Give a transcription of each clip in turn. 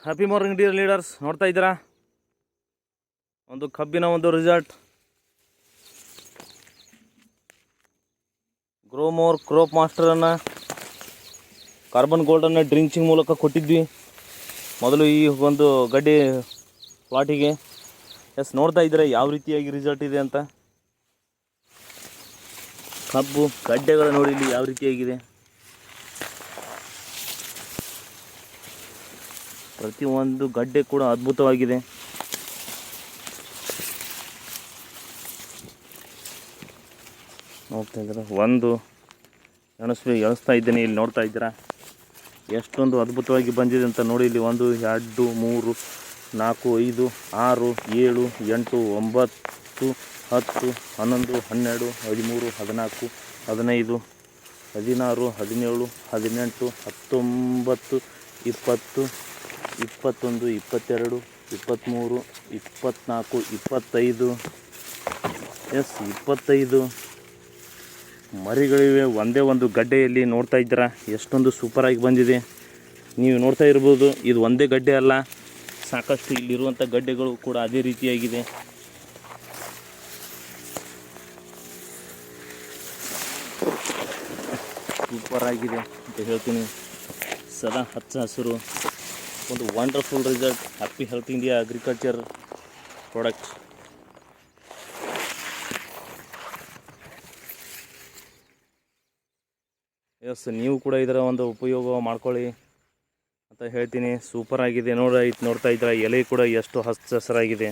Happy morning dear leaders, ನೋಡ್ತಾ ಇದ್ದೀರಾ ಒಂದು ಕಬ್ಬಿನ ಒಂದು ರಿಸಲ್ಟ್. ಗ್ರೋಮೋರ್ ಕ್ರೋಪ್ ಮಾಸ್ಟರನ್ನು ಕಾರ್ಬನ್ ಗೋಲ್ಡನ್ನು ಡ್ರಿಂಚಿಂಗ್ ಮೂಲಕ ಕೊಟ್ಟಿದ್ವಿ ಮೊದಲು ಈ ಒಂದು ಗಡ್ಡೆ ಪ್ಲಾಟಿಗೆ. ನೋಡ್ತಾ ಇದ್ದೀರಾ ಯಾವ ರೀತಿಯಾಗಿ ರಿಸಲ್ಟ್ ಇದೆ ಅಂತ. ಕಬ್ಬು ಗಡ್ಡೆಗಳು ನೋಡಿ ಇಲ್ಲಿ ಯಾವ ರೀತಿಯಾಗಿದೆ. ಪ್ರತಿಯೊಂದು ಗಡ್ಡೆ ಕೂಡ ಅದ್ಭುತವಾಗಿದೆ. ನೋಡ್ತಾ ಇದ್ದೀರಾ, ಒಂದು ಎಣಿಸ್ತಾ ಇದ್ದೇನೆ. ಇಲ್ಲಿ ನೋಡ್ತಾ ಇದ್ದೀರಾ ಎಷ್ಟೊಂದು ಅದ್ಭುತವಾಗಿ ಬಂದಿದೆ ಅಂತ ನೋಡಿ. ಇಲ್ಲಿ 1 2 3 4 5 6 7 8 9 10 11 12 13 14 15 16 17 18 19 20 21 22 23 24 25 25 ಮರಿಗಳಿವೆ ಒಂದೇ ಒಂದು ಗಡ್ಡೆಯಲ್ಲಿ. ನೋಡ್ತಾ ಇದ್ದೀರಾ ಎಷ್ಟೊಂದು ಸೂಪರಾಗಿ ಬಂದಿದೆ. ನೀವು ನೋಡ್ತಾ ಇರ್ಬೋದು, ಇದು ಒಂದೇ ಗಡ್ಡೆ ಅಲ್ಲ, ಸಾಕಷ್ಟು ಇಲ್ಲಿರುವಂಥ ಗಡ್ಡೆಗಳು ಕೂಡ ಅದೇ ರೀತಿಯಾಗಿದೆ. ಸೂಪರಾಗಿದೆ ಅಂತ ಹೇಳ್ತೀನಿ. ಸದಾ ಹಚ್ಚ ಹಸಿರು, ಒಂದು wonderful result. Happy health India agriculture products. ನೀವು ಕೂಡ ಇದರ ಒಂದು ಉಪಯೋಗ ಮಾಡ್ಕೊಳ್ಳಿ ಅಂತ ಹೇಳ್ತೀನಿ. ಸೂಪರಾಗಿದೆ. ನೋಡ್ತಾ ಇದ್ದೀರಾ ಎಲೆ ಕೂಡ ಎಷ್ಟು ಹಚ್ಚ ಹಸಿರಾಗಿದೆ.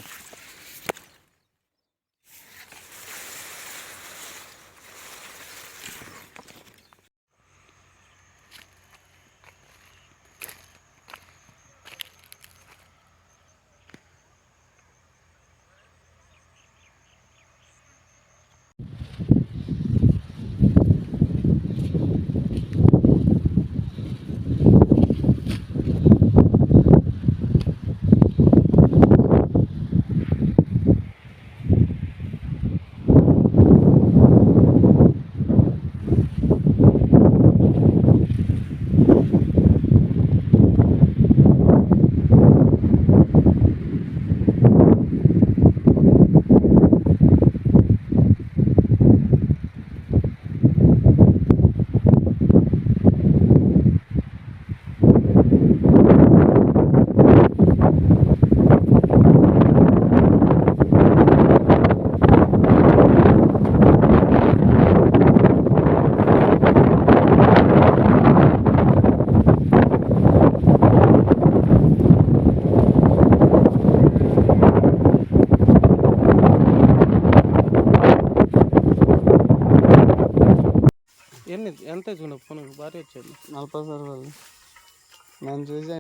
ఎంత ఇచ్చుకున్నా ఫోన్ భారీ వచ్చేది 40,000 నేను చూసి